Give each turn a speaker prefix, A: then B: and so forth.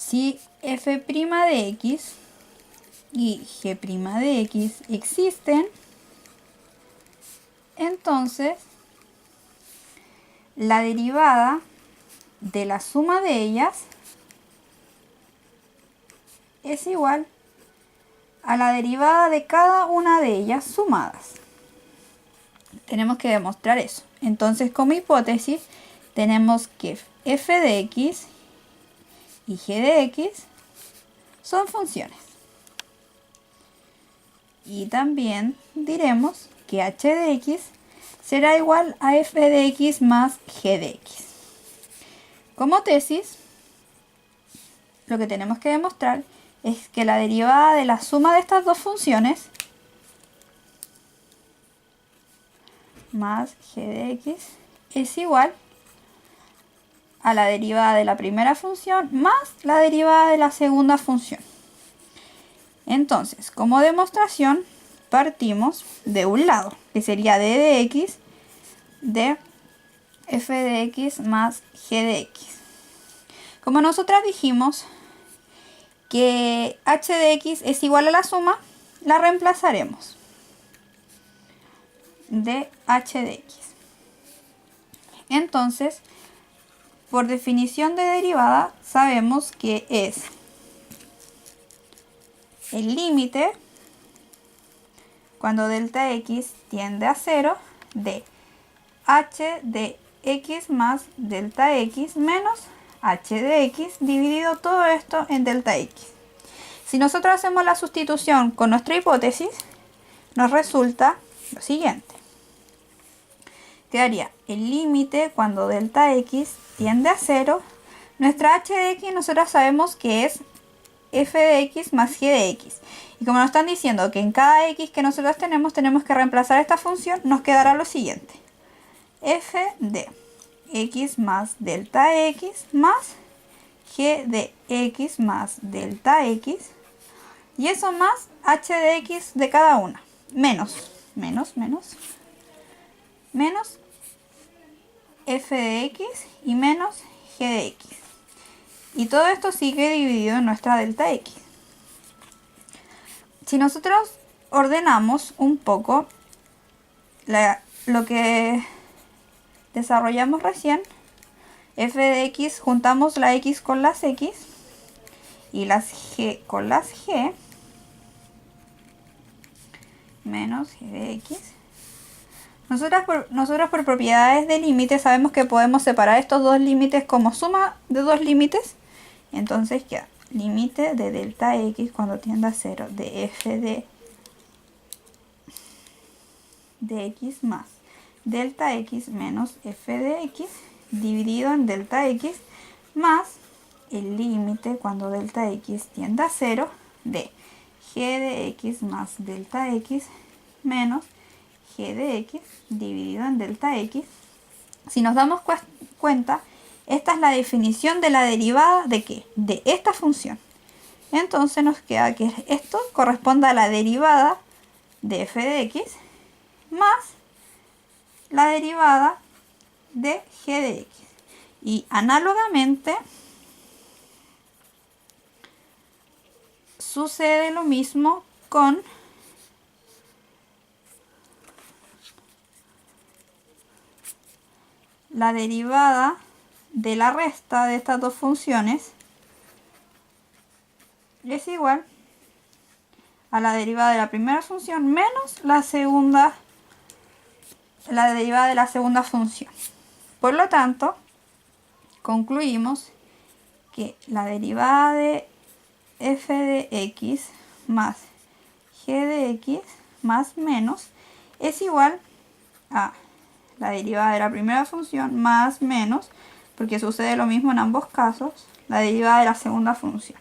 A: Si f' de x y g' de x existen, entonces la derivada de la suma de ellas es igual a la derivada de cada una de ellas sumadas. Tenemos que demostrar eso. Entonces, como hipótesis, tenemos que f de x y g de x son funciones. Y también diremos que h de x será igual a f de x más g de x. Como tesis, lo que tenemos que demostrar es que la derivada de la suma de estas dos funciones más g de x es igual a la derivada de la primera función más la derivada de la segunda función. Entonces, como demostración, partimos de un lado, que sería d de x de f de x más g de x. Como nosotras dijimos que h de x es igual a la suma, la reemplazaremos de h de x. Entonces, por definición de derivada, sabemos que es el límite cuando delta x tiende a 0 de h de x más delta x menos h de x dividido todo esto en delta x. Si nosotros hacemos la sustitución con nuestra hipótesis, nos resulta lo siguiente. Quedaría el límite cuando delta x tiende a 0. Nuestra h de x nosotros sabemos que es f de x más g de x. Y como nos están diciendo que en cada x que nosotros tenemos que reemplazar esta función, nos quedará lo siguiente. F de x más delta x más g de x más delta x. Y eso más h de x de cada una. Menos f de x y menos g de x. Y todo esto sigue dividido en nuestra delta x. Si nosotros ordenamos un poco lo que desarrollamos recién, f de x, juntamos la x con las x y las g con las g, menos g de x. Nosotros por propiedades de límite sabemos que podemos separar estos dos límites como suma de dos límites. Entonces queda límite de delta x cuando tiende a 0 de f de x más delta x menos f de x dividido en delta x más el límite cuando delta x tiende a 0 de g de x más delta x menos g de x dividido en delta x. Si nos damos cuenta, esta es la definición de la derivada de ¿qué? De esta función. Entonces nos queda que esto corresponde a la derivada de f de x más la derivada de g de x. Y análogamente sucede lo mismo con la derivada de la resta de estas dos funciones es igual a la derivada de la primera función menos la derivada de la segunda función. Por lo tanto, concluimos que la derivada de f de x más g de x más menos es igual a la derivada de la primera función más menos, porque sucede lo mismo en ambos casos, la derivada de la segunda función.